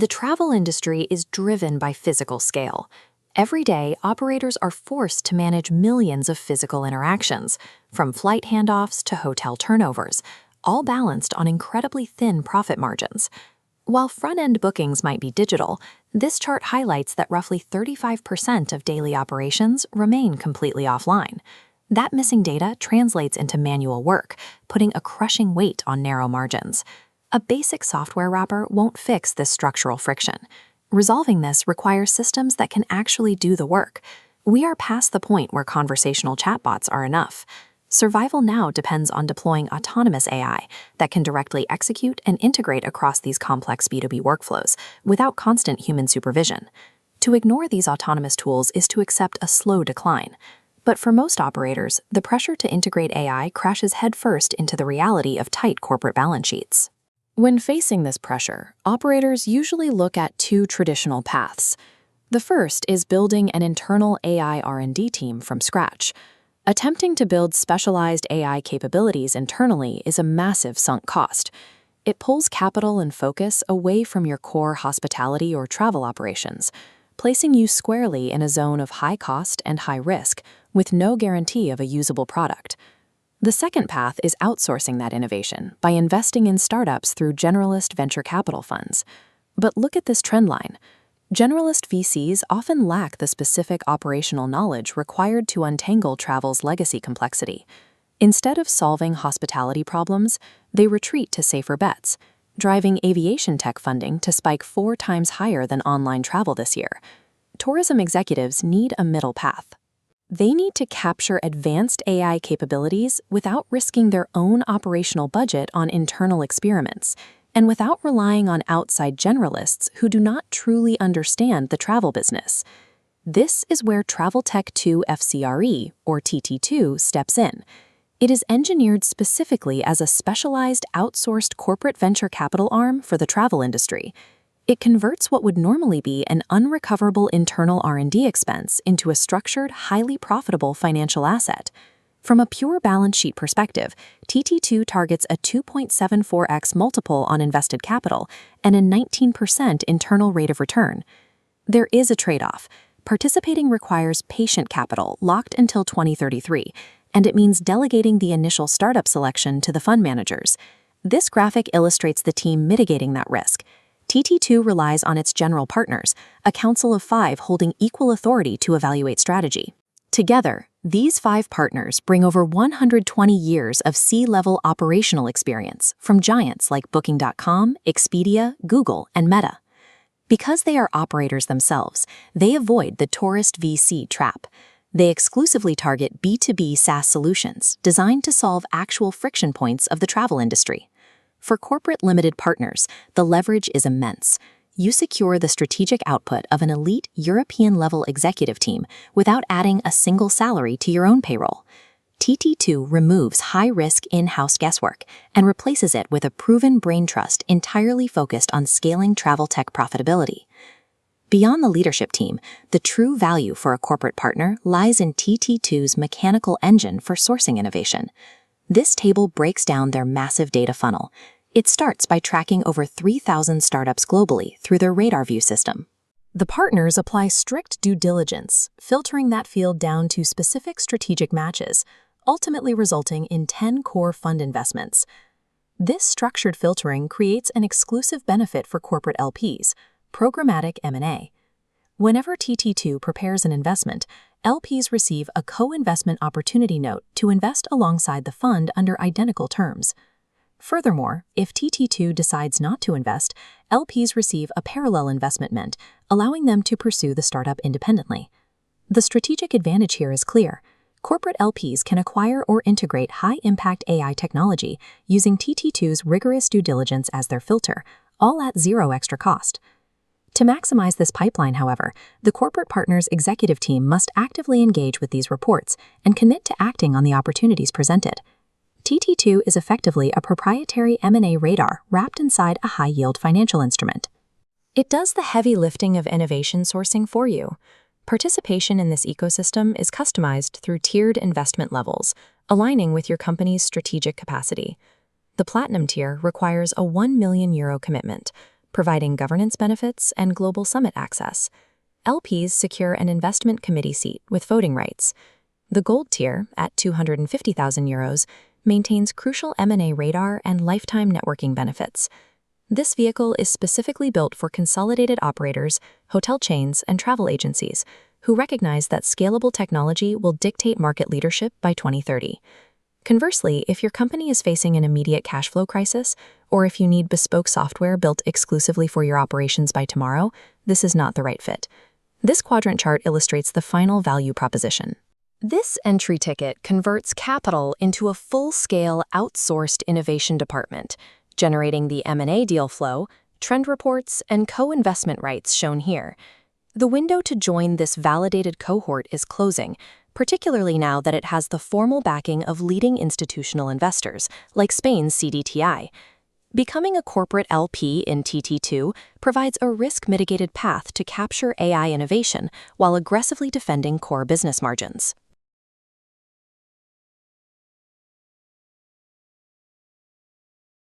The travel industry is driven by physical scale. Every day, operators are forced to manage millions of physical interactions, from flight handoffs to hotel turnovers, all balanced on incredibly thin profit margins. While front-end bookings might be digital, this chart highlights that roughly 35% of daily operations remain completely offline. That missing data translates into manual work, putting a crushing weight on narrow margins. A basic software wrapper won't fix this structural friction. Resolving this requires systems that can actually do the work. We are past the point where conversational chatbots are enough. Survival now depends on deploying autonomous AI that can directly execute and integrate across these complex B2B workflows without constant human supervision. To ignore these autonomous tools is to accept a slow decline. But for most operators, the pressure to integrate AI crashes headfirst into the reality of tight corporate balance sheets. When facing this pressure, operators usually look at two traditional paths. The first is building an internal AI R&D team from scratch. Attempting to build specialized AI capabilities internally is a massive sunk cost. It pulls capital and focus away from your core hospitality or travel operations, placing you squarely in a zone of high cost and high risk, with no guarantee of a usable product. The second path is outsourcing that innovation by investing in startups through generalist venture capital funds. But look at this trend line. Generalist VCs often lack the specific operational knowledge required to untangle travel's legacy complexity. Instead of solving hospitality problems, they retreat to safer bets, driving aviation tech funding to spike 4 times higher than online travel this year. Tourism executives need a middle path. They need to capture advanced AI capabilities without risking their own operational budget on internal experiments, and without relying on outside generalists who do not truly understand the travel business. This is where Traveltech 2 FCRE, or TT2, steps in. It is engineered specifically as a specialized outsourced corporate venture capital arm for the travel industry. It converts what would normally be an unrecoverable internal R&D expense into a structured, highly profitable financial asset. From a pure balance sheet perspective, TT2 targets a 2.74x multiple on invested capital and a 19% internal rate of return. There is a trade-off. Participating requires patient capital locked until 2033, and it means delegating the initial startup selection to the fund managers. This graphic illustrates the team mitigating that risk. TT2 relies on its general partners, a council of 5 holding equal authority to evaluate strategy. Together, these 5 partners bring over 120 years of C-level operational experience from giants like Booking.com, Expedia, Google, and Meta. Because they are operators themselves, they avoid the tourist VC trap. They exclusively target B2B SaaS solutions designed to solve actual friction points of the travel industry. For corporate limited partners, the leverage is immense. You secure the strategic output of an elite European-level executive team without adding a single salary to your own payroll. TT2 removes high-risk in-house guesswork and replaces it with a proven brain trust entirely focused on scaling travel tech profitability. Beyond the leadership team, the true value for a corporate partner lies in TT2's mechanical engine for sourcing innovation. This table breaks down their massive data funnel. It starts by tracking over 3,000 startups globally through their radar view system. The partners apply strict due diligence, filtering that field down to specific strategic matches, ultimately resulting in 10 core fund investments. This structured filtering creates an exclusive benefit for corporate LPs, programmatic M&A. Whenever TT2 prepares an investment, LPs receive a co-investment opportunity note to invest alongside the fund under identical terms. Furthermore, if TT2 decides not to invest, LPs receive a parallel investment mint, allowing them to pursue the startup independently. The strategic advantage here is clear. Corporate LPs can acquire or integrate high-impact AI technology using TT2's rigorous due diligence as their filter, all at zero extra cost. To maximize this pipeline, however, the corporate partner's executive team must actively engage with these reports and commit to acting on the opportunities presented. TT2 is effectively a proprietary M&A radar wrapped inside a high-yield financial instrument. It does the heavy lifting of innovation sourcing for you. Participation in this ecosystem is customized through tiered investment levels, aligning with your company's strategic capacity. The Platinum tier requires a €1 million commitment, providing governance benefits and global summit access. LPs secure an investment committee seat with voting rights. The Gold tier, at €250,000, maintains crucial M&A radar and lifetime networking benefits. This vehicle is specifically built for consolidated operators, hotel chains, and travel agencies who recognize that scalable technology will dictate market leadership by 2030. Conversely, if your company is facing an immediate cash flow crisis, or if you need bespoke software built exclusively for your operations by tomorrow, this is not the right fit. This quadrant chart illustrates the final value proposition. This entry ticket converts capital into a full-scale outsourced innovation department, generating the M&A deal flow, trend reports, and co-investment rights shown here. The window to join this validated cohort is closing, particularly now that it has the formal backing of leading institutional investors, like Spain's CDTI. Becoming a corporate LP in TT2 provides a risk-mitigated path to capture AI innovation while aggressively defending core business margins.